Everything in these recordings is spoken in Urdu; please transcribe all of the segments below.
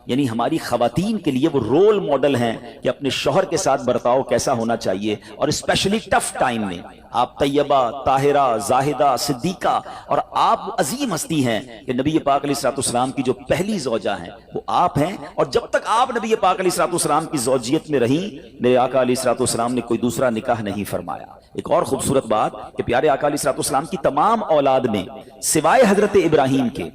یعنی ہماری خواتین کے لیے وہ رول ماڈل ہیں کہ اپنے شوہر کے ساتھ برتاؤ کیسا ہونا چاہیے، اور اسپیشلی ٹف ٹائم میں آپ طیبہ، طاہرہ، زاہدہ، صدیقہ، اور آپ عظیم ہستی ہیں کہ نبی پاک علیہ الصلوۃ والسلام کی جو پہلی زوجہ ہیں وہ آپ ہیں، اور جب تک آپ نبی پاک علیہ الصلوۃ والسلام کی زوجیت میں رہیں میرے آقا علیہ الصلوۃ والسلام نے کوئی دوسرا نکاح نہیں فرمایا۔ ایک اور خوبصورت بات کہ پیارے آقا علیہ الصلوۃ والسلام کی تمام اولاد میں سوائے حضرت ابراہیم کے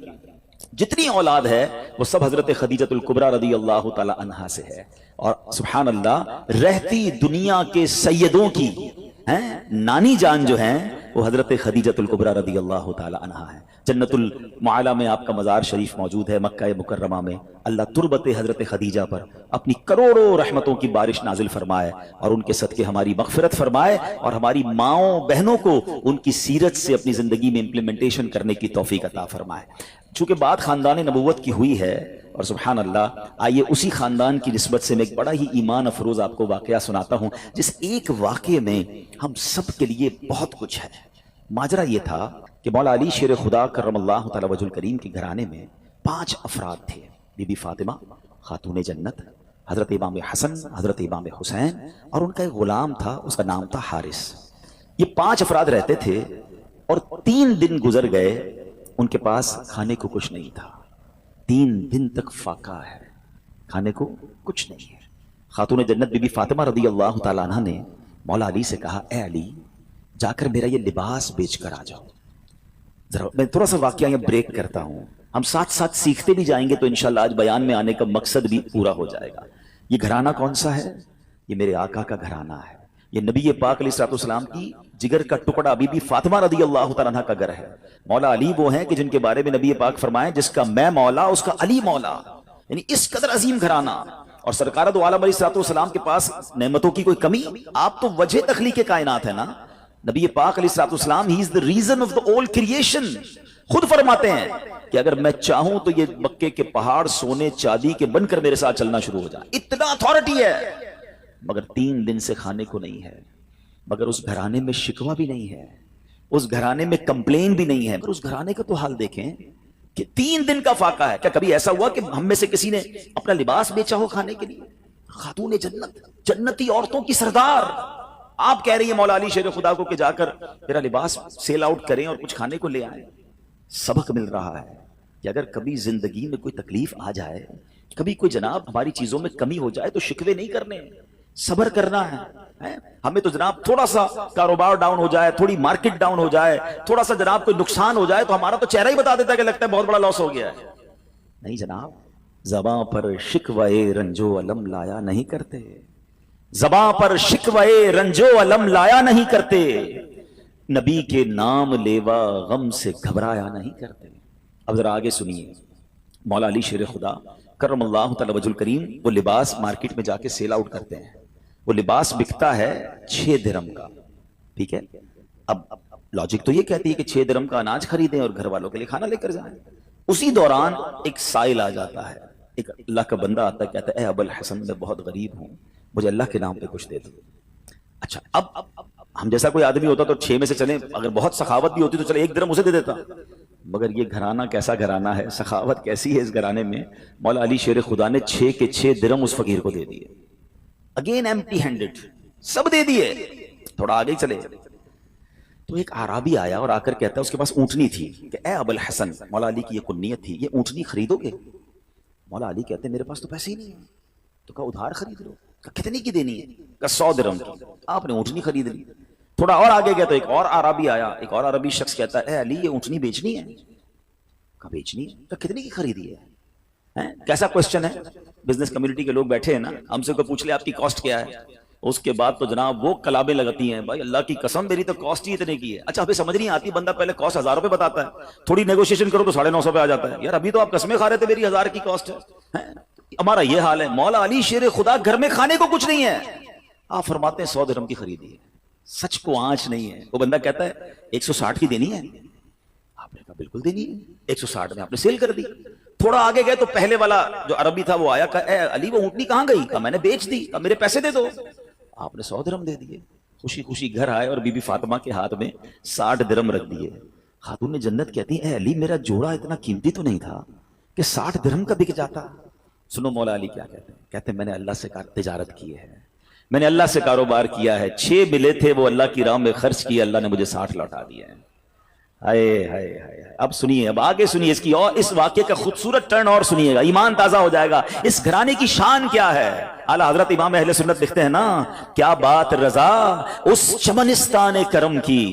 جتنی اولاد ہے وہ سب حضرت خدیجۃ الکبریٰ رضی اللہ تعالی عنہا سے ہے، اور سبحان اللہ رہتی دنیا کے سیدوں کی نانی جان جو ہیں وہ حضرت خدیجۃ الکبریٰ رضی اللہ تعالی عنہا ہے۔ جنت المعالی میں آپ کا مزار شریف موجود ہے، مکہ مکرمہ میں اللہ تربت حضرت خدیجہ پر اپنی کروڑوں رحمتوں کی بارش نازل فرمائے، اور ان کے صدقے ہماری مغفرت فرمائے، اور ہماری ماؤں بہنوں کو ان کی سیرت سے اپنی زندگی میں امپلیمنٹیشن کرنے کی توفیق عطا فرمائے۔ چونکہ بات خاندان نبوت کی ہوئی ہے، اور سبحان اللہ آئیے اسی خاندان کی نسبت سے میں ایک بڑا ہی ایمان افروز آپ کو واقعہ سناتا ہوں، جس ایک واقعے میں ہم سب کے لیے بہت کچھ ہے۔ ماجرا یہ تھا کہ مولا علی شیر خدا کرم اللہ تعالی وجہ الکریم کے گھرانے میں 5 افراد تھے، بی بی فاطمہ خاتون جنت، حضرت امام حسن، حضرت امام حسین، اور ان کا ایک غلام تھا، اس کا نام تھا حارث۔ یہ 5 افراد رہتے تھے، اور 3 دن گزر گئے ان کے پاس کھانے کو کچھ نہیں تھا۔ 3 دن تک فاقہ ہے، کھانے کو کچھ نہیں ہے۔ خاتون جنت بی بی فاطمہ رضی اللہ تعالیٰ عنہ نے مولا علی سے کہا، اے علی جا کر میرا یہ لباس بیچ کر آ جاؤ۔ ذرا میں تھوڑا سا واقعہ یہ بریک کرتا ہوں، ہم ساتھ ساتھ سیکھتے بھی جائیں گے تو انشاءاللہ آج بیان میں آنے کا مقصد بھی پورا ہو جائے گا۔ یہ گھرانہ کون سا ہے؟ یہ میرے آقا کا گھرانہ ہے، یہ نبی پاک علیہ الصلوۃ والسلام کی جگر کا ٹکڑا بی بی فاطمہ رضی اللہ تعالیٰ عنہ کا گھر ہے۔ مولا علی وہ ہیں کہ جن کے بارے میں نبی پاک فرمائیں جس کا میں مولا اس کا علی مولا، یعنی اس قدر عظیم گھرانہ۔ اور سرکار دو عالم علیہ الصلوۃ والسلام کے پاس نعمتوں کی کوئی کمی؟ آپ تو وجہ تخلیق کائنات ہے نا۔ نبی پاک علیہ الصلوۃ والسلام ہی از the reason of the all creation۔ خود فرماتے ہیں کہ اگر میں چاہوں تو یہ مکے کے پہاڑ سونے چاندی کے بن کر میرے ساتھ چلنا شروع ہو جائے، اتنا اتھارٹی ہے، مگر 3 دن سے کھانے کو نہیں ہے۔ مگر اس گھرانے میں شکوہ بھی نہیں ہے، اس گھرانے میں کمپلین بھی نہیں ہے، مگر اس گھرانے کا تو حال دیکھیں کہ 3 دن کا فاقہ ہے۔ کیا کبھی ایسا ہوا کہ ہم میں سے کسی نے اپنا لباس بیچا ہو کھانے کے لیے؟ خاتون جنت، جنتی عورتوں کی سردار، آپ کہہ رہی ہیں مولا علی شیر خدا کو کہ جا کر میرا لباس سیل آؤٹ کریں اور کچھ کھانے کو لے آئیں۔ سبق مل رہا ہے کہ اگر کبھی زندگی میں کوئی تکلیف آ جائے، کبھی کوئی جناب ہماری چیزوں میں کمی ہو جائے تو شکوے نہیں کرنے، صبر کرنا ہے۔ ہمیں تو جناب تھوڑا سا کاروبار ڈاؤن ہو جائے، تھوڑی مارکیٹ ڈاؤن ہو جائے، تھوڑا سا جناب کوئی نقصان ہو جائے تو ہمارا تو چہرہ ہی بتا دیتا ہے کہ لگتا ہے بہت بڑا لاس ہو گیا ہے۔ نہیں جناب، زباں پر شکوے رنجو علم لایا نہیں کرتے، زباں پر شکوے رنجو علم لایا نہیں کرتے، نبی کے نام لیوا غم سے گھبرایا نہیں کرتے۔ اب ذرا آگے سنیے، مولا علی شیر خدا کرم اللہ تعالی وجہ الکریم وہ لباس مارکیٹ میں جا کے سیل آؤٹ کرتے ہیں، وہ لباس بکتا ہے 6 درہم کا، ٹھیک ہے؟ اب لاجک تو یہ کہتی ہے کہ 6 درہم کا اناج خریدیں اور گھر والوں کے لیے کھانا لے کر جائیں۔ اسی دوران ایک سائل آ جاتا ہے، ایک اللہ کا بندہ آتا ہے، کہتا ہے اے ابو الحسن میں بہت غریب ہوں، مجھے اللہ کے نام پہ کچھ دے دو۔ اچھا اب ہم جیسا کوئی آدمی ہوتا تو 6 میں سے چلیں، اگر بہت سخاوت بھی ہوتی تو چلے 1 درہم اسے دے دیتا، مگر یہ گھرانہ کیسا گھرانہ ہے، سخاوت کیسی ہے اس گھرانے میں۔ مولا علی شیر خدا نے 6 کے 6 درہم اس فقیر کو دے دیے، اگین ایمپٹی ہینڈڈ، سب دے دیے۔ تھوڑا آگے چلے تو ایک اعرابی آیا اور آ کر کہتا ہے، اس کے پاس اونٹنی تھی، کہ اے ابو الحسن، مولا علی کی یہ کنیت تھی، یہ اونٹنی خریدو گے؟ مولا علی کہتے ہیں میرے پاس تو پیسے ہی نہیں ہیں۔ تو کہا ادھار خرید لو۔ کہا کتنی کی دینی ہے؟ کہا 100 درہم کی۔ آپ نے اونٹنی خرید لی۔ تھوڑا اور آگے گیا تو ایک اور عربی آیا، ایک اور عربی شخص کہتا ہے اے علی یہ اونٹنی بیچنی ہے؟ کہا بیچنی ہے؟ کہا کتنے کی خریدی ہے؟ کیسا کوسچن ہے؟ بزنس کمیونٹی کے لوگ بیٹھے ہیں نا، ہم سے کوئی پوچھ لے آپ کی کاسٹ کیا ہے، اس کے بعد تو جناب وہ کلابیں لگتی ہیں، بھائی اللہ کی قسم میری تو کاسٹ ہی اتنے کی ہے۔ اچھا ہمیں سمجھ نہیں آتی، بندہ پہلے کاسٹ 1000 روپے بتاتا ہے، تھوڑی نیگوشیشن کرو تو 950 پہ آ جاتا ہے، یار ابھی تو آپ قسمیں کھا رہے تھے میری 1000 کی کاسٹ ہے۔ ہمارا یہ حال ہے، مولا علی شیر خدا گھر میں کھانے کو کچھ نہیں ہے، آپ فرماتے ہیں 100 درہم کی خریدی ہے۔ سچ کو آنچ نہیں ہے۔ وہ بندہ کہتا ہے 160 کی دینی ہے؟ آپ نے کہا بالکل دینی ہے۔ 160 میں آپ نے سیل کر دی۔ تھوڑا آگے گئے تو پہلے والا جو عربی تھا وہ آیا، کہا اے علی وہ اونٹنی کہاں گئی؟ کہا میں نے بیچ دی۔ کہا میرے پیسے دے دو۔ آپ نے 100 درہم دے دیے۔ خوشی خوشی گھر آئے اور بی بی فاطمہ کے ہاتھ میں 60 درہم رکھ دیے۔ خاتون جنت کہتی اے علی میرا جوڑا اتنا قیمتی تو نہیں تھا کہ 60 درہم کا بک جاتا؟ سنو مولا علی کیا کہتے ہیں، کہتے ہیں میں نے اللہ سے تجارت کی ہے، میں نے اللہ سے کاروبار کیا ہے، 6 ملے تھے وہ اللہ کی راہ میں خرچ کیے، اللہ نے مجھے 60 لوٹا دیا ہے۔ ہائے ہائے ہائے، اب سنیے، اب آگے سنیے اس کی، اور اس واقعے کا خوبصورت ٹرن اور سنیے گا، ایمان تازہ ہو جائے گا۔ اس گھرانے کی شان کیا ہے؟ اعلیٰ حضرت امام اہل سنت لکھتے ہیں نا، کیا بات رضا اس چمنستان کرم کی،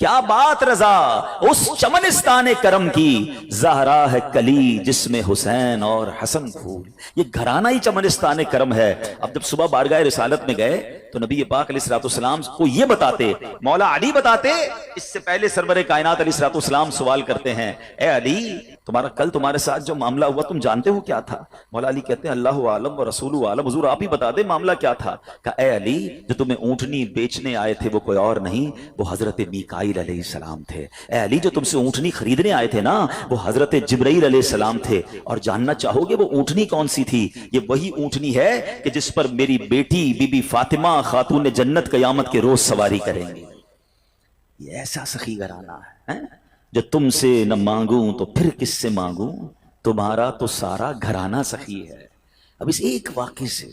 کیا بات رضا اس چمنستان کرم کی، زہرا ہے کلی جس میں حسین اور حسن پھول۔ یہ گھرانہ ہی چمنستان کرم ہے۔ اب جب صبح بارگاہ رسالت میں گئے تو نبی پاک علیہ الصلوۃ والسلام کو یہ بتاتے، مولا علی بتاتے، اس سے پہلے سرور کائنات علیہ الصلوۃ والسلام سوال کرتے ہیں، اے علی تمہارا کل تمہارے ساتھ جو معاملہ ہوا تم جانتے ہو کیا تھا؟ مولا علی کہتے ہیں اللہ عالم و رسول عالم، حضور آپ ہی بتا دیں معاملہ کیا تھا۔ کہا اے علی جو تمہیں اونٹنی بیچنے آئے تھے وہ کوئی اور نہیں، وہ حضرت میکائیل علیہ السلام تھے۔ اے علی جو تم سے اونٹنی خریدنے آئے تھے نا وہ حضرت جبرائیل علیہ السلام تھے۔ اور جاننا چاہو گے وہ اونٹنی کون سی تھی؟ یہ وہی اونٹنی ہے کہ جس پر میری بیٹی بی بی فاطمہ خاتون جنت قیامت کے روز سواری کریں گی۔ یہ ایسا سخی گھرانہ ہے جو تم سے نہ مانگوں تو پھر کس سے مانگوں، تمہارا تو سارا گھرانہ سخی ہے۔ اب اس ایک واقعے سے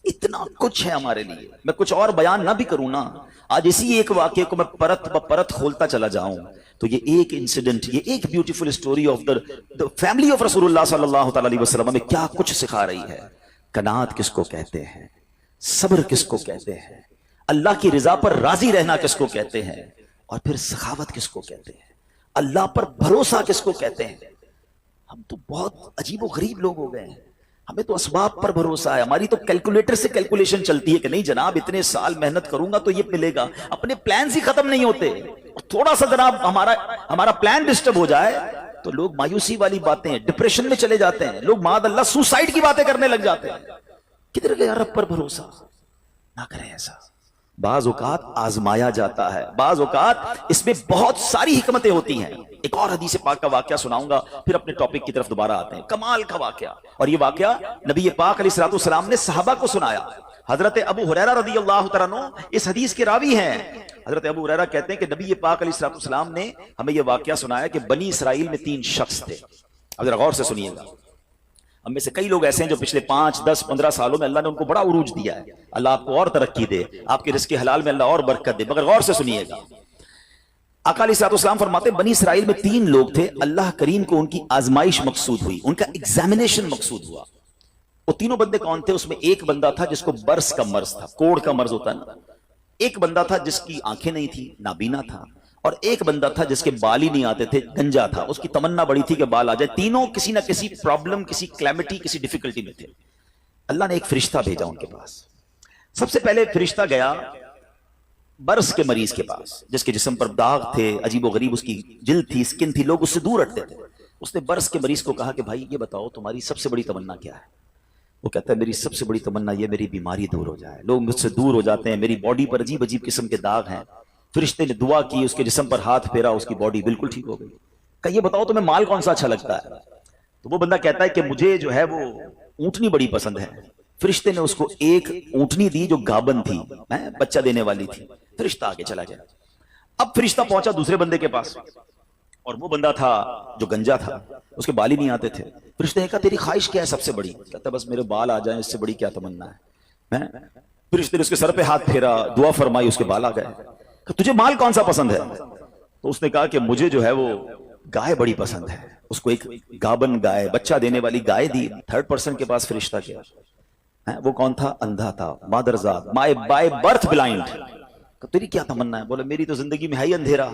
اتنا کچھ ہے ہمارے لیے، میں کچھ اور بیان نہ بھی کروں نا، آج اسی ایک واقعے کو میں پرت بپرت کھولتا چلا جاؤں تو یہ ایک انسیڈنٹ، یہ ایک beautiful story of the family of رسول اللہ صلی اللہ تعالی علیہ وسلم میں کیا کچھ سکھا رہی ہے۔ قناعت کس کو کہتے ہیں، صبر کس کو کہتے ہیں، اللہ کی رضا پر راضی رہنا کس کو کہتے ہیں، اور پھر سخاوت کس کو کہتے ہیں، اللہ پر بھروسہ کس کو کہتے ہیں۔ ہم تو بہت عجیب و غریب لوگ ہو گئے ہیں، ہمیں تو اسباب پر بھروسہ ہے، ہماری تو کیلکولیٹر سے کیلکولیشن چلتی ہے کہ نہیں جناب اتنے سال محنت کروں گا تو یہ ملے گا، اپنے پلانز ہی ختم نہیں ہوتے، اور تھوڑا سا جناب ہمارا پلان ڈسٹرب ہو جائے تو لوگ مایوسی والی باتیں، ڈپریشن میں چلے جاتے ہیں، لوگ معاذ اللہ سوسائڈ کی باتیں کرنے لگ جاتے ہیں۔ کدھر گیا رب پر بھروسہ؟ نہ کریں ایسا۔ بعض اوقات آزمایا جاتا ہے، بعض اوقات اس میں بہت ساری حکمتیں ہوتی ہیں۔ ایک اور حدیث پاک کا واقعہ سناؤں گا پھر اپنے ٹاپک کی طرف دوبارہ آتے ہیں، کمال کا واقعہ، اور یہ واقعہ نبی پاک علیہ الصلوۃ والسلام نے صحابہ کو سنایا۔ حضرت ابو ہریرہ رضی اللہ تعالیٰ عنہ اس حدیث کے راوی ہیں۔ حضرت ابو ہریرہ کہتے ہیں کہ نبی پاک علیہ الصلوۃ والسلام نے ہمیں یہ واقعہ سنایا کہ بنی اسرائیل میں 3 شخص تھے۔ اب ذرا غور سے سنیے گا، ہم میں سے کئی لوگ ایسے ہیں جو پچھلے 5 10 15 سالوں میں اللہ نے ان کو بڑا عروج دیا ہے، اللہ آپ کو اور ترقی دے، آپ کے رزق حلال میں اللہ اور برکت دے، مگر غور سے سنیے گا۔ آقا علیہ الصلوۃ والسلام فرماتے بنی اسرائیل میں 3 لوگ تھے، اللہ کریم کو ان کی آزمائش مقصود ہوئی، ان کا ایگزامینیشن مقصود ہوا۔ وہ تینوں بندے کون تھے؟ اس میں ایک بندہ تھا جس کو برس کا مرض تھا، کوڑ کا مرض ہوتا ہے نا، ایک بندہ تھا جس کی آنکھیں نہیں تھی، نابینا تھا، اور ایک بندہ تھا جس کے بال ہی نہیں آتے تھے، گنجا تھا، اس کی تمنا بڑی تھی کہ بال آ جائے۔ تینوں کسی نہ کسی پرابلم، کسی کلیمٹی، کسی ڈیفیکلٹی میں تھے۔ اللہ نے ایک فرشتہ بھیجا ان کے پاس۔ سب سے پہلے فرشتہ گیا برس کے مریض کے پاس، جس کے جسم پر داغ تھے، عجیب و غریب اس کی جلد تھی، سکن تھی، لوگ اس سے دور ہٹتے تھے۔ اس نے برس کے مریض کو کہا کہ بھائی یہ بتاؤ تمہاری سب سے بڑی تمنا کیا ہے؟ وہ کہتا ہے میری سب سے بڑی تمنا یہ میری بیماری دور ہو جائے، لوگ مجھ سے دور ہو جاتے ہیں، میری باڈی پر عجیب عجیب قسم کے داغ ہیں۔ فرشتے نے دعا کی، اس کے جسم پر ہاتھ پھیرا، اس کی باڈی بالکل ٹھیک ہو گئی۔ کہ یہ بتاؤ تمہیں مال کون سا اچھا لگتا ہے؟ تو وہ بندہ کہتا ہے کہ مجھے جو ہے وہ اونٹنی بڑی پسند ہے۔ فرشتے نے اس کو ایک اونٹنی دی جو گابن تھی، بچہ دینے والی تھی۔ فرشتہ آگے چلا گیا۔ اب فرشتہ پہنچا دوسرے بندے کے پاس، اور وہ بندہ تھا جو گنجا تھا، اس کے بال ہی نہیں آتے تھے۔ فرشتے نے کہا تیری خواہش کیا ہے سب سے بڑی؟ کہتا بس میرے بال آ جائیں، اس سے بڑی کیا تمنا ہے۔ فرشتے نے اس کے سر پہ ہاتھ پھیرا، دعا فرمائی، اس کے بال آ گئے۔ کہ تجھے مال کون سا پسند ہے؟ تو اس نے کہا کہ مجھے جو ہے وہ گائے بڑی پسند ہے۔ اس کو ایک گابن گائے، بچہ دینے والی گائے دی۔ 3rd پرسن کے پاس فرشتہ کیا، وہ کون تھا؟ اندھا تھا، مادرزاد، بائی برتھ بلائنڈ۔ تیری کیا تمنا ہے؟ بولا میری تو زندگی میں ہے ہی اندھیرا،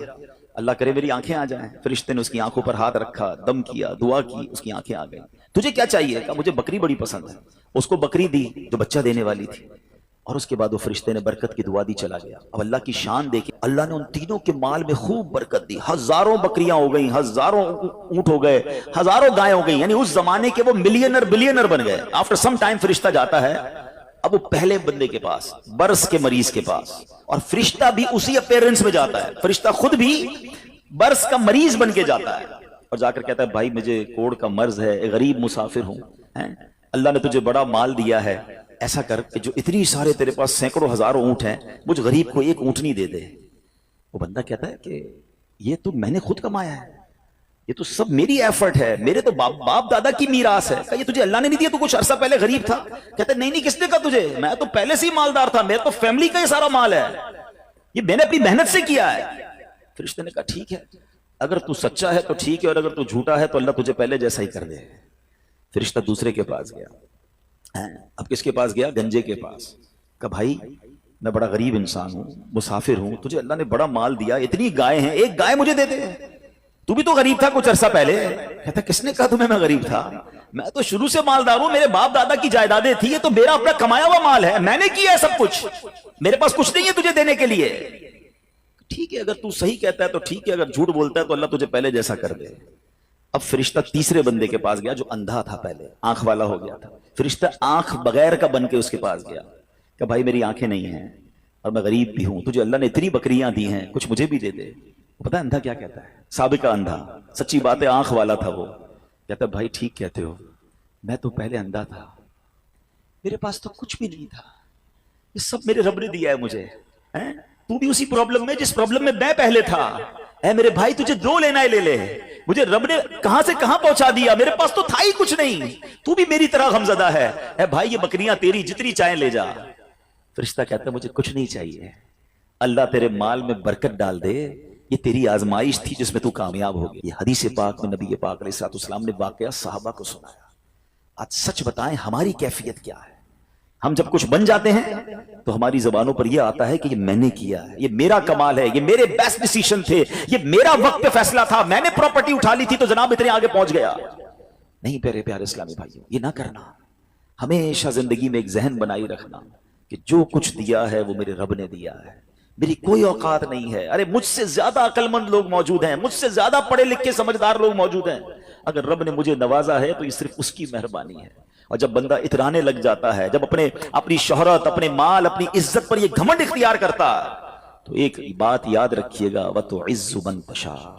اللہ کرے میری آنکھیں آ جائیں۔ فرشتے نے اس کی آنکھوں پر ہاتھ رکھا، دم کیا، دعا کی، اس کی آنکھیں آ گئی۔ تجھے کیا چاہیے؟ کہا مجھے بکری بڑی پسند ہے۔ اس کو بکری دی جو بچہ دینے والی تھی، اور اس کے بعد وہ فرشتے نے برکت کی دعا دی، چلا گیا۔ اب اللہ کی شان دیکھیں، اللہ نے ان تینوں کے مال میں خوب برکت دی، ہزاروں بکریاں ہو گئیں، ہزاروں اونٹ ہو گئے، ہزاروں گائیں ہو گئیں، یعنی اس زمانے کے وہ ملینر بلینر بن گئے۔ آفٹر سم ٹائم فرشتہ جاتا ہے اب وہ پہلے بندے کے پاس، برس کے مریض کے پاس، اور فرشتہ بھی اسی اپیرنس میں جاتا ہے، فرشتہ خود بھی برس کا مریض بن کے جاتا ہے، اور جا کر کہتا ہے بھائی مجھے کوڑ کا مرض ہے، غریب مسافر ہوں، اللہ نے تجھے بڑا مال دیا ہے، ایسا کر کہ جو اتنی سارے تیرے پاس سینکڑوں ہزاروں اونٹ ہیں، مجھ غریب کو ایک اونٹنی دے دے۔ وہ بندہ کہتا ہے کہ یہ تو میں نے خود کمایا ہے، یہ تو سب میری ایفرٹ ہے، میرے تو باپ دادا کی میراث ہے. کہ یہ تجھے اللہ نے نہیں دیا، تو کچھ عرصہ پہلے غریب تھا. کہتے نہیں کس نے کہا تجھے، میں تو پہلے سے ہی مالدار تھا، میرے تو فیملی کا یہ سارا مال ہے، یہ میں نے اپنی محنت سے کیا ہے. فرشتے نے کہا ٹھیک ہے، اگر تو سچا ہے تو ٹھیک ہے، اور اگر تو جھوٹا ہے تو اللہ تجھے پہلے جیسا ہی کر دے. فرشتہ دوسرے کے پاس گیا. اب کس کے پاس گیا؟ گنجے کے پاس. کہا بھائی میں بڑا غریب انسان ہوں، مسافر ہوں، تجھے اللہ نے بڑا مال دیا، اتنی گائے ہیں، ایک گائے مجھے دے دے، تو بھی تو غریب تھا کچھ عرصہ پہلے. کہتا کس نے کہا تمہیں میں غریب تھا؟ میں تو شروع سے مالدار ہوں، میرے باپ دادا کی جائیدادیں تھی، یہ تو میرا اپنا کمایا ہوا مال ہے، میں نے کیا ہے سب کچھ، میرے پاس کچھ نہیں ہے تجھے دینے کے لیے. ٹھیک ہے اگر تو صحیح کہتا ہے تو ٹھیک ہے، اگر جھوٹ بولتا ہے تو اللہ تجھے پہلے جیسا کر دے. اب فرشتہ تیسرے بندے کے پاس گیا جو اندھا تھا، پہلے آنکھ والا ہو گیا تھا. فرشتہ آنکھ بغیر کا بن کے اس کے پاس گیا کہ بھائی میری آنکھیں نہیں ہیں اور میں غریب بھی ہوں، تجھے اللہ نے اتنی بکریاں دی ہیں، کچھ مجھے بھی دے دے. پتہ ہے اندھا کیا کہتا ہے؟ سابقہ اندھا، سچی بات ہے آنکھ والا تھا وہ. کہتا بھائی ٹھیک کہتے ہو، میں تو پہلے اندھا تھا، میرے پاس تو کچھ بھی نہیں تھا، یہ سب میرے رب نے دیا ہے مجھے. تو بھی اسی پرابلم میں جس پرابلم میں میں پہلے تھا. اے میرے بھائی تجھے جو لینا ہے لے لے، مجھے رب نے کہاں سے کہاں پہنچا دیا، میرے پاس تو تھا ہی کچھ نہیں، تو بھی میری طرح غمزدہ ہے. اے بھائی یہ بکریاں تیری، جتنی چاہیں لے جا. فرشتہ کہتا ہے مجھے کچھ نہیں چاہیے، اللہ تیرے مال میں برکت ڈال دے، یہ تیری آزمائش تھی جس میں تو کامیاب ہو گئی. یہ حدیث پاک میں نبی پاک علیہ الصلوۃ والسلام نے واقعہ صحابہ کو سنایا. آج سچ بتائیں ہماری کیفیت کیا ہے؟ ہم جب کچھ بن جاتے ہیں تو ہماری زبانوں پر یہ آتا ہے کہ یہ میں نے کیا ہے، یہ میرا کمال ہے، یہ میرے بیسٹ ڈیسیشن تھے، یہ میرا وقت پہ فیصلہ تھا، میں نے پراپرٹی اٹھا لی تھی تو جناب اتنے آگے پہنچ گیا. نہیں پیارے پیارے اسلامی بھائیوں، یہ نہ کرنا. ہمیشہ زندگی میں ایک ذہن بنائی رکھنا کہ جو کچھ دیا ہے وہ میرے رب نے دیا ہے، میری کوئی اوقات نہیں ہے. ارے مجھ سے زیادہ عقل مند لوگ موجود ہیں، مجھ سے زیادہ پڑھے لکھے سمجھدار لوگ موجود ہیں. اگر رب نے مجھے نوازا ہے تو یہ صرف اس کی مہربانی ہے. اور جب بندہ اترانے لگ جاتا ہے، جب اپنی شہرت، اپنے مال، اپنی عزت پر یہ گھمنڈ اختیار کرتا تو ایک بات یاد رکھیے گا، وَتُعِزُّ مَن تَشَاءُ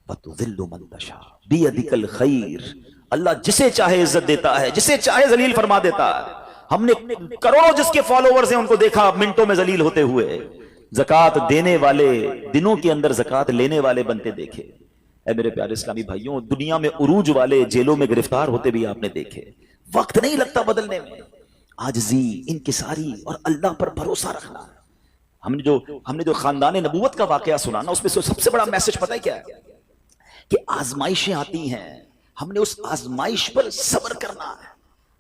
وَتُذِلُّ مَن تَشَاءُ بِيَدِكَ الْخَيْرُ. اللہ جسے چاہے عزت دیتا ہے، جسے چاہے ذلیل فرما دیتا ہے. ہم نے کروڑوں جس کے فالوورز ہیں ان کو دیکھا منٹوں میں ذلیل ہوتے ہوئے. زکات دینے والے دنوں کے اندر زکات لینے والے بنتے دیکھے. اے میرے پیارے اسلامی بھائیوں، دنیا میں عروج والے جیلوں میں گرفتار ہوتے بھی آپ نے دیکھے. وقت نہیں لگتا بدلنے میں. عاجزی، انکساری اور اللہ پر بھروسہ رکھنا. ہم نے جو خاندان نبوت کا واقعہ سنا نا، اس میں سب سے بڑا میسج پتہ ہے کیا ہے؟ کہ آزمائشیں آتی ہیں، ہم نے اس آزمائش پر صبر کرنا ہے.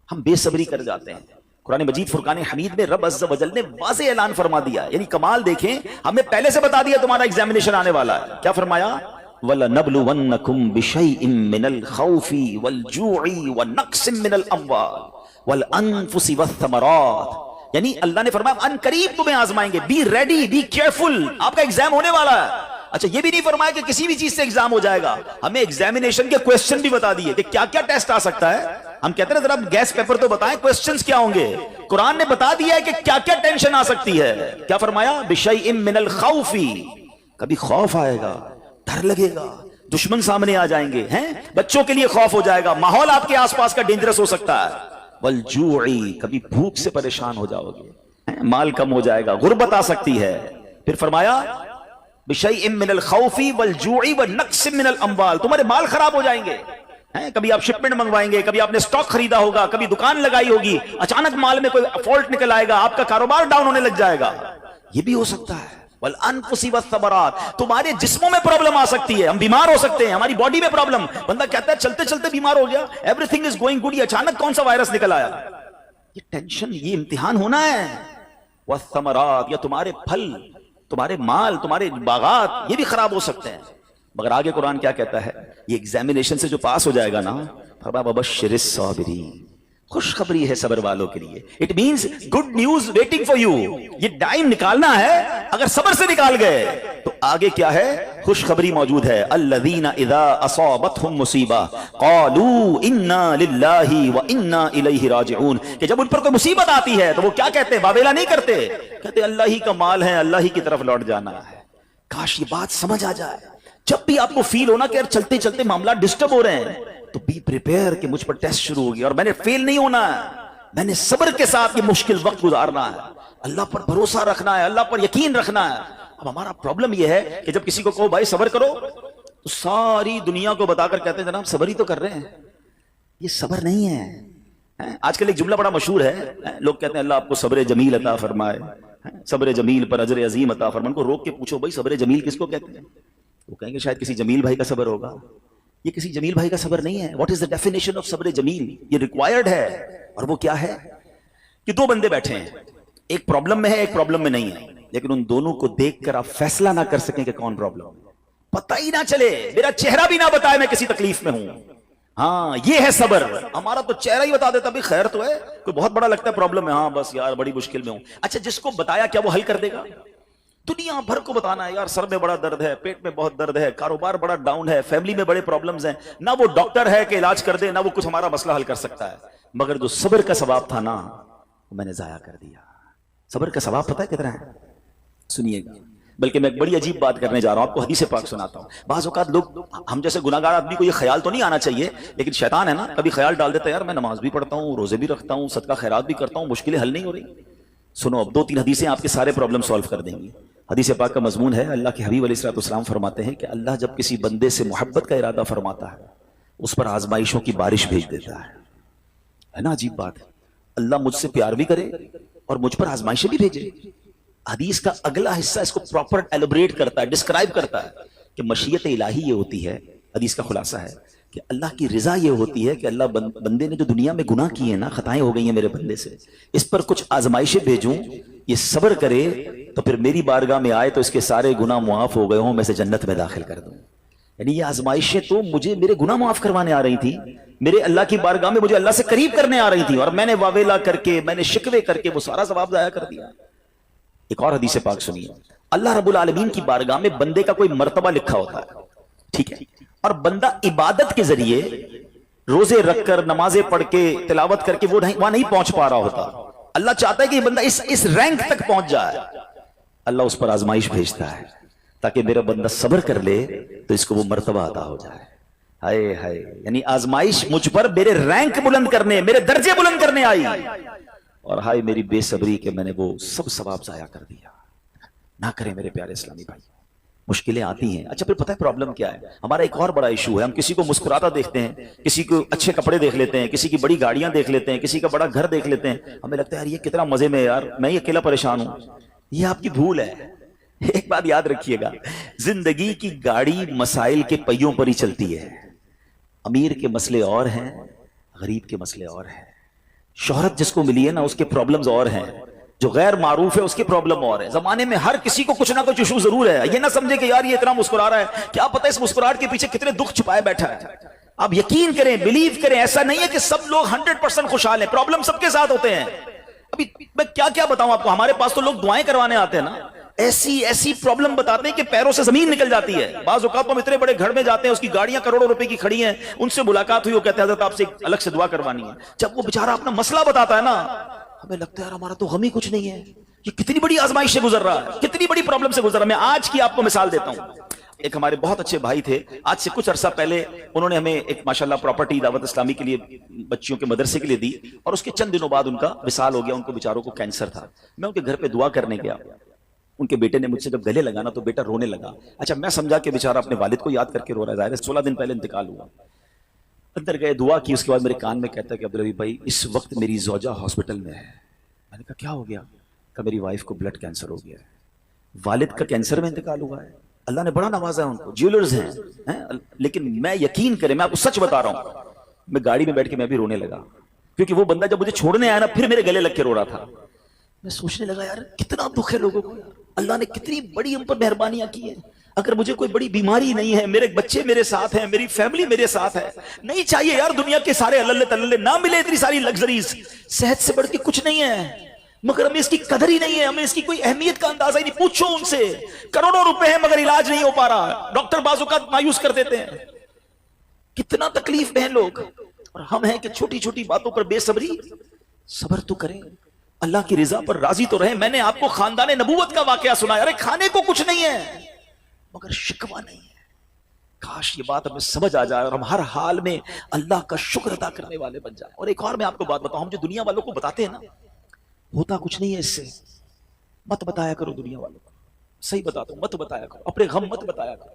ہم بے صبری کر جاتے ہیں. قرآن مجید فرقان حمید میں رب عز و جل نے واضح اعلان فرما دیا، یعنی کمال دیکھیں، ہمیں پہلے سے بتا دیا تمہارا ایگزامینیشن آنے والا ہے. کیا فرمایا؟ وَلَنَبْلُوَنَّكُمْ بِشَيْءٍ مِّنَ الْخَوْفِ وَالْجُوعِ وَنَقْصٍ مِّنَ الْأَمْوَالِ وَالْأَنفُسِ وَالثَّمَرَاتِ. یعنی اللہ نے فرمایا ان قریب تمہیں آزمائیں گے، بی ریڈی، بی کیئرفل، آپ کا ایگزام ہونے والا ہے. اچھا یہ بھی نہیں فرمایا کہ کسی بھی چیز سے ایگزام ہو جائے گا، ہمیں ایگزامینیشن کے کوسچن بھی بتا دیے کہ کیا کیا ٹیسٹ آ سکتا ہے. ہم کہتے ہیں ذرا گیس پیپر تو بتائیں کوسچنز کیا ہوں گے. قرآن نے بتا دیا ہے کہ کیا کیا ٹینشن آ سکتی ہے. کیا فرمایا؟ بِشَيْءٍ مِّنَ الْخَوْفِ، کبھی خوف آئے گا، ڈر لگے گا، دشمن سامنے آ جائیں گے، ہیں بچوں کے لیے خوف ہو جائے گا، ماحول آپ کے آس پاس کا ڈینجرس ہو سکتا ہے. وَالْجُوعِ، کبھی بھوک سے پریشان ہو جاؤ گے، مال کم ہو جائے گا، غربت آ سکتی ہے. پھر فرمایا بِشَيْءٍ مِّنَ الْخَوْفِ وَالْجُوعِ وَنَقْصٍ مِّنَ الْأَمْوَالِ، تمہارے مال خراب ہو جائیں گے. کبھی آپ شپمنٹ منگوائیں گے، کبھی آپ نے سٹاک خریدا ہوگا، کبھی دکان لگائی ہوگی، اچانک مال میں کوئی فالٹ نکل آئے گا، آپ کا کاروبار ڈاؤن ہونے لگ جائے گا. یہ بھی ہو سکتا ہے. وَالْأَنفُسِ وَالثَّمَرَاتِ، تمہارے جسموں میں پرابلم آ سکتی ہے، ہم بیمار ہو سکتے ہیں، ہماری باڈی میں پرابلم. بندہ کہتا ہے چلتے چلتے بیمار ہو گیا، every thing is going good, یہ اچانک کون سا وائرس نکل آیا. یہ ٹینشن، یہ امتحان ہونا ہے. وَالثَّمَرَاتِ، یا تمہارے پھل، تمہارے مال، تمہارے باغات، یہ بھی خراب ہو سکتے ہیں. مگر آگے قرآن کیا کہتا ہے؟ یہ ایگزامینیشن سے جو پاس ہو جائے گا نا، فَبَشِّرِ الصَّابِرِينَ، خوشخبری ہے صبر والوں کے لیے. It means good news waiting for you. یہ ٹائم نکالنا ہے، اگر صبر سے نکال گئے تو آگے کیا ہے؟ خوشخبری موجود ہے. الذین اذا اصابتهم مصیبہ قالوا انا للہ وانا الیہ راجعون، کہ جب ان پر کوئی مصیبت آتی ہے تو وہ کیا کہتے ہیں؟ واویلا نہیں کرتے، کہتے اللہ ہی کا مال ہے، اللہ ہی کی طرف لوٹ جانا ہے. کاش یہ بات سمجھ آ جائے. جب بھی آپ کو فیل ہونا کہ یار چلتے چلتے معاملات ڈسٹرب ہو رہے ہیں تو بی پریپیئر کہ مجھ پر ٹیسٹ شروع ہو گیا اور میں نے فیل نہیں ہونا ہے، میں نے صبر کے ساتھ یہ مشکل وقت گزارنا ہے، اللہ پر بھروسہ رکھنا ہے، اللہ پر یقین رکھنا ہے. اب ہمارا پرابلم یہ ہے کہ جب کسی کو کہو بھائی صبر کرو تو ساری دنیا کو بتا کر کہتے ہیں جناب صبر ہی تو کر رہے ہیں. یہ صبر نہیں ہے. آج کل ایک جملہ بڑا مشہور ہے, لوگ کہتے ہیں اللہ آپ کو صبر جمیل عطا فرمائے, صبر جمیل پر اجر عظیم عطا فرمائے. ان کو روک کے پوچھو بھائی صبر جمیل کس کو کہتے ہیں؟ وہ کہیں گے شاید کسی جمیل بھائی کا صبر ہوگا. یہ کسی جمیل بھائی کا صبر نہیں ہے. What is the definition of صبر جمیل؟ یہ ریکوائرڈ ہے. اور وہ کیا ہے کہ دو بندے بیٹھے ہیں, ایک پرابلم میں ہے ایک پرابلم میں نہیں ہے, لیکن ان دونوں کو دیکھ کر آپ فیصلہ نہ کر سکیں کہ کون پرابلم ہے, پتہ ہی نہ چلے, میرا چہرہ بھی نہ بتائے میں کسی تکلیف میں ہوں. ہاں یہ ہے صبر. ہمارا تو چہرہ ہی بتا دیتا بھی خیر تو ہے, کوئی بہت بڑا لگتا ہے پرابلم ہے, ہاں بس یار بڑی مشکل میں ہوں. اچھا جس کو بتایا کیا وہ حل کر دے گا؟ دنیا بھر کو بتانا ہے یار سر میں بڑا درد ہے, پیٹ میں بہت درد ہے, کاروبار بڑا ڈاؤن ہے, فیملی میں بڑے پرابلمز ہیں. نہ وہ ڈاکٹر ہے کہ علاج کر دے, نہ وہ کچھ ہمارا مسئلہ حل کر سکتا ہے. مگر جو صبر کا ثواب تھا نا وہ میں نے ضائع کر دیا. صبر کا ثواب پتہ ہے کتنا ہے؟ سنیے گا. بلکہ میں ایک بڑی عجیب بات کرنے جا رہا ہوں, آپ کو حدیث پاک سناتا ہوں. بعض اوقات لوگ, ہم جیسے گناہگار آدمی کو یہ خیال تو نہیں آنا چاہیے, لیکن شیطان ہے نا کبھی خیال ڈال دیتا ہے یار میں نماز بھی پڑھتا ہوں, روزے بھی رکھتا ہوں, صدقہ خیرات بھی کرتا ہوں, مشکلیں حل نہیں ہو رہی. سنو اب 2-3 حدیثیں آپ کے سارے پرابلم سالو کر دیں گی. حدیث پاک کا مضمون ہے, اللہ کے حبیب علیہ السلام فرماتے ہیں کہ اللہ جب کسی بندے سے محبت کا ارادہ فرماتا ہے اس پر آزمائشوں کی بارش بھیج دیتا ہے نا. عجیب بات ہے, اللہ مجھ سے پیار بھی کرے اور مجھ پر آزمائشیں بھی بھیجے. حدیث کا اگلا حصہ اس کو پراپر ایلوبریٹ کرتا ہے, ڈسکرائب کرتا ہے کہ مشیت الہی یہ ہوتی ہے. حدیث کا خلاصہ ہے کہ اللہ کی رضا یہ ہوتی ہے کہ اللہ بندے نے جو دنیا میں گناہ کیے ہیں نا, خطائیں ہو گئی ہیں میرے بندے سے, اس پر کچھ آزمائشیں بھیجوں, یہ صبر کرے تو پھر میری بارگاہ میں آئے تو اس کے سارے گناہ معاف ہو گئے ہوں, میں سے جنت میں داخل کر دوں. یعنی یہ آزمائشیں تو مجھے میرے گناہ معاف کروانے آ رہی تھی, میرے اللہ کی بارگاہ میں مجھے اللہ سے قریب کرنے آ رہی تھی, اور میں نے واویلا کر کے, میں نے شکوے کر کے وہ سارا ثواب ضائع کر دیا. ایک اور حدیث پاک سنیے. اللہ رب العالمین کی بارگاہ میں بندے کا کوئی مرتبہ لکھا ہوتا ہے, ٹھیک ہے, اور بندہ عبادت کے ذریعے روزے رکھ کر, نمازیں پڑھ کے, تلاوت کر کے وہ وہاں نہیں پہنچ پا رہا ہوتا. اللہ چاہتا ہے کہ یہ بندہ اس رینک تک پہنچ جائے. اللہ اس پر آزمائش بھیجتا ہے تاکہ میرا بندہ صبر کر لے تو اس کو وہ مرتبہ عطا ہو جائے. ہائے ہائے, یعنی آزمائش مجھ پر میرے رینک بلند کرنے, میرے درجے بلند کرنے آئی, اور ہائے میری بے صبری کہ میں نے وہ سب ثواب ضائع کر دیا. نہ کریں میرے پیارے اسلامی بھائی, مشکلیں آتی ہیں. اچھا پھر پتہ ہے پرابلم کیا ہے؟ ہمارا ایک اور بڑا ایشو ہے, ہم کسی کو مسکراتا دیکھتے ہیں, کسی کو اچھے کپڑے دیکھ لیتے ہیں, کسی کی بڑی گاڑیاں دیکھ لیتے ہیں, کسی کا بڑا گھر دیکھ لیتے ہیں, ہمیں لگتا ہے یار یہ کتنا مزے میں, یار میں ہی اکیلا پریشان ہوں. یہ آپ کی بھول ہے. ایک بات یاد رکھیے گا, زندگی کی گاڑی مسائل کے پہیوں پر ہی چلتی ہے. امیر کے مسئلے اور ہیں, غریب کے مسئلے اور ہیں. شہرت جس کو ملی ہے نا اس کے پرابلمز اور ہیں, جو غیر معروف ہے اس کی پرابلم اور ہے. زمانے میں ہر کسی کو کچھ نہ کچھ ایشو ضرور ہے. یہ نہ سمجھے کہ یار یہ اتنا مسکرا رہا ہے, کیا پتہ اس مسکراہٹ کے پیچھے کتنے دکھ چھپائے بیٹھا ہے. آپ یقین کریں, بلیو کریں, ایسا نہیں ہے کہ سب لوگ 100% خوشحال ہیں. پرابلم سب کے ساتھ ہوتے ہیں. ابھی میں کیا بتاؤں آپ کو, ہمارے پاس تو لوگ دعائیں کروانے آتے ہیں نا, ایسی پرابلم بتاتے ہیں کہ پیروں سے زمین نکل جاتی ہے. بعض اوقات ہم اتنے بڑے گھر میں جاتے ہیں, اس کی گاڑیاں کروڑوں روپے کی کھڑی ہیں, ان سے ملاقات ہوئی, وہ کہتے ہیں حضرت آپ سے الگ سے دعا کروانی ہے. جب وہ بیچارہ اپنا مسئلہ بتاتا ہے نا, ہمیں لگتا ہے یار ہمارا تو غم ہی کچھ نہیں ہے, یہ کتنی بڑی آزمائش سے گزر رہا ہے, کتنی بڑی پرابلم سے گزر رہا ہے. میں آج کی آپ کو مثال دیتا ہوں. ایک ہمارے بہت اچھے بھائی تھے, آج سے کچھ عرصہ پہلے انہوں نے ہمیں ایک ماشاءاللہ پراپرٹی دعوت اسلامی کے لیے, بچیوں کے مدرسے کے لیے دی, اور اس کے چند دنوں بعد ان کا وصال ہو گیا. ان کو بیچاروں کو کینسر تھا. میں ان کے گھر پہ دعا کرنے گیا. ان کے بیٹے نے مجھ سے جب گلے لگانا تو بیٹا رونے لگا. اچھا میں سمجھا کہ بیچارہ اپنے والد کو یاد کر کے رو رہا ہے, ظاہر ہے 16 دن پہلے انتقال ہوا. اندر گئے, دعا کی, اس کے بعد میرے کان میں کہتا ہے کہ عبدالحبیب بھائی اس وقت میری زوجہ ہاسپٹل میں ہے. میں نے کہا کیا ہو گیا؟ کہ میری وائف کو بلڈ کینسر ہو گیا ہے. والد کا کینسر میں انتقال ہوا ہے. اللہ نے بڑا نوازا ہے ان کو, جیولرز ہیں, لیکن میں یقین کریں, میں آپ کو سچ بتا رہا ہوں, میں گاڑی میں بیٹھ کے میں بھی رونے لگا, کیونکہ وہ بندہ جب مجھے چھوڑنے آیا نا پھر میرے گلے لگ کے رو رہا تھا. میں سوچنے لگا یار کتنا دکھ ہے لوگوں کو, اللہ نے کتنی بڑی ہم پر مہربانیاں کی ہیں. اگر مجھے کوئی بڑی بیماری نہیں ہے, میرے بچے میرے ساتھ ہیں, میری فیملی میرے ساتھ ہے, نہیں چاہیے یار دنیا کے سارے اللہ تللے نہ ملے اتنی ساری لگژریز, صحت سے بڑھ کے کچھ نہیں ہے, مگر ہمیں اس کی قدر ہی نہیں ہے, ہمیں اس کی کوئی اہمیت کا اندازہ ہی نہیں. پوچھو ان سے, کروڑوں روپے ہیں مگر علاج نہیں ہو پا رہا, ڈاکٹر بعض اوقات مایوس کر دیتے ہیں. کتنا تکلیف میں ہیں لوگ, اور ہم ہیں کہ چھوٹی چھوٹی باتوں پر بے صبری. صبر تو کریں, اللہ کی رضا پر راضی تو رہیں. میں نے آپ کو خاندان نبوت کا واقعہ سنایا, ارے کھانے کو کچھ نہیں ہے مگر شکوہ نہیں ہے. کاش یہ بات ہمیں سمجھ آ جائے اور ہم ہر حال میں اللہ کا شکر ادا کرنے والے بن جائیں. اور ایک اور میں آپ کو بات بتاؤں, ہم جو دنیا والوں کو بتاتے ہیں نا ہوتا کچھ نہیں ہے اس سے. مت بتایا کرو دنیا والوں کو, صحیح بتاتا ہوں, مت بتایا کرو, اپنے غم مت بتایا کرو.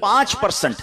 5%।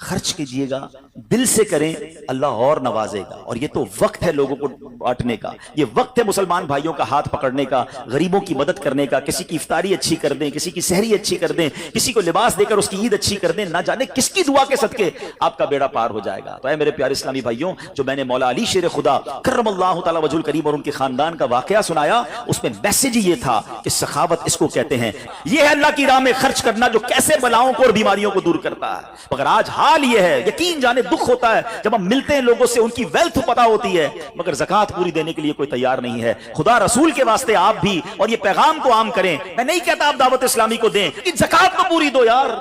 خرچ کیجئے گا، دل سے کریں، اللہ اور نوازے گا۔ اور یہ تو وقت ہے لوگوں کو بانٹنے کا، یہ وقت ہے مسلمان بھائیوں کا ہاتھ پکڑنے کا، غریبوں کی مدد کرنے کا، کسی کی افطاری اچھی کر دیں، کسی کی سحری اچھی کر دیں، کسی کو لباس دے کر اس کی عید اچھی کر دیں، نہ جانے کس کی دعا کے صدقے آپ کا بیڑا پار ہو جائے گا۔ تو اے میرے پیارے اسلامی بھائیوں، جو میں نے مولا علی شیر خدا کرم اللہ تعالی وجہ الکریم اور ان کے خاندان کا واقعہ سنایا، اس میں میسج یہ تھا کہ سخاوت اس کو کہتے ہیں، یہ ہے اللہ کی راہ میں خرچ کرنا جو کیسے بلاؤں کو اور بیماریوں کو دور کرتا ہے۔ مگر آج حال یہ ہے، یقین جانے دکھ ہوتا ہے جب ہم ملتے ہیں لوگوں سے، ان کی ویلتھ پتہ ہوتی ہے مگر زکوٰۃ پوری دینے کے لیے کوئی تیار نہیں ہے۔ خدا رسول کے واسطے آپ بھی اور یہ پیغام کو عام کریں۔ میں نہیں کہتا آپ دعوت اسلامی کو دیں، کہ زکوٰۃ تو پوری دو یار،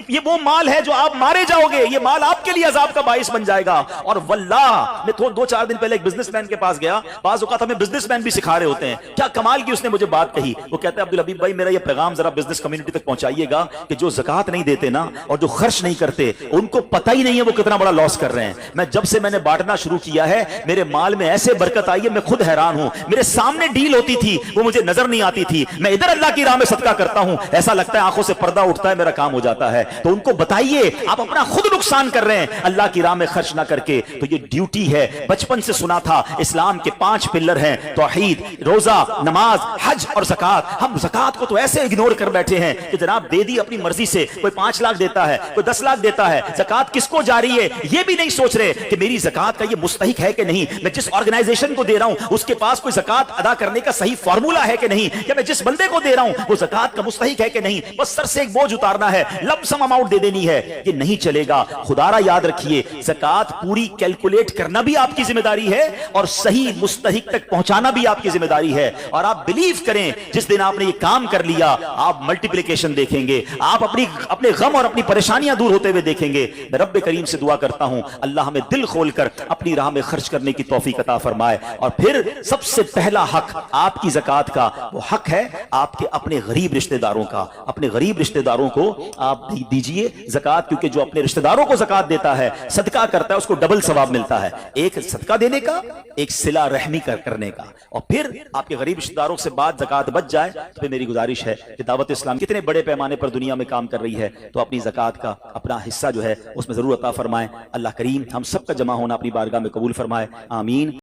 یہ وہ مال ہے جو آپ مارے جاؤ گے، یہ مال آپ کے لیے عذاب کا باعث بن جائے گا۔ اور واللہ میں دو چار دن پہلے ایک بزنس مین کے پاس گیا، بعض اوقات ہمیں بزنس مین بھی سکھا رہے ہوتے ہیں، کیا کمال کی اس نے مجھے بات کہی۔ وہ کہتے ہیں عبدالحبیب بھائی میرا یہ پیغام ذرا بزنس کمیونٹی تک پہنچائیے گا کہ جو زکوٰۃ نہیں دیتے نا اور جو خرچ نہیں کرتے، ان کو پتہ ہی نہیں ہے وہ کتنا بڑا لاس کر رہے ہیں۔ میں جب سے میں نے بانٹنا شروع کیا ہے، میرے مال میں ایسے برکت آئی ہے، میں خود حیران ہوں۔ میرے سامنے ڈیل ہوتی تھی، وہ مجھے نظر نہیں آتی تھی، میں ادھر اللہ کی راہ میں صدقہ کرتا ہوں، ایسا لگتا ہے آنکھوں سے پردہ اٹھتا ہے، میرا کام ہو جاتا ہے۔ تو ان کو بتائیے آپ اپنا خود نقصان کر رہے ہیں اللہ کی راہ میں خرچ نہ کر کے۔ تو یہ ڈیوٹی ہے، بچپن سے سنا تھا اسلام کے 5 پلر ہیں، توحید، روزہ، نماز، حج اور زکوٰۃ۔ ہم زکوٰۃ کو تو ایسے اگنور کر بیٹھے ہیں کہ جناب دے دی اپنی مرضی سے، کوئی 5 لاکھ دیتا ہے، کوئی 10 لاکھ دیتا ہے، زکوٰۃ کس کو جاری ہے یہ بھی نہیں سوچ رہے کہ میری زکوٰۃ کا یہ مستحق ہے کہ نہیں، میں جس آرگنائزیشن کو دے رہا ہوں اس کے پاس کوئی زکوٰۃ ادا کرنے کا صحیح فارمولا ہے کہ نہیں، یا میں جس بندے کو دے رہا ہوں وہ زکوٰۃ کا مستحق ہے کہ نہیں، بس سر سے ایک بوجھ اتارنا ہے، لم سم اماؤنٹ دے دینی ہے، یہ نہیں چلے گا۔ خدا را یاد رکھیے، زکوٰۃ پوری کیلکولیٹ کرنا بھی آپ کی ذمہ داری ہے اور صحیح مستحق تک پہنچانا بھی آپ کی ذمہ داری ہے۔ اور آپ بلیو کریں، جس دن آپ نے یہ کام کر لیا آپ ملٹیپلیکیشن دیکھیں گے، آپ اپنے غم اور اپنی پریشانیاں دور ہوتے ہوئے دیکھیں گے۔ میں رب کریم سے دعا کرتا ہوں اللہ ہمیں دل کھول کر اپنی راہ میں خرچ کرنے کی توفیق عطا فرمائے۔ اور پھر سب سے پہلا حق آپ کی زکوٰۃ کا وہ حق ہے آپ کے اپنے غریب رشتہ داروں کا۔ اپنے غریب رشتہ داروں کو آپ دیجئے زکوٰۃ، کیونکہ جو اپنے رشتہ داروں کو زکوٰۃ دیتا ہے، صدقہ کرتا ہے، اس کو ڈبل ثواب ملتا ہے، ایک صدقہ دینے کا، ایک صلہ رحمی کرنے کا۔ اور پھر آپ کے غریب رشتہ داروں سے بعد زکوٰۃ بچ جائے تو پھر میری گزارش ہے کہ دعوت اسلام کتنے بڑے پیمانے پر دنیا میں کام کر رہی ہے، تو اپنی زکوٰۃ کا اپنا حصہ جو ہے اس میں ضرور عطا فرمائیں۔ اللہ کریم ہم سب کا جمع ہونا اپنی بارگاہ میں قبول فرمائے، آمین۔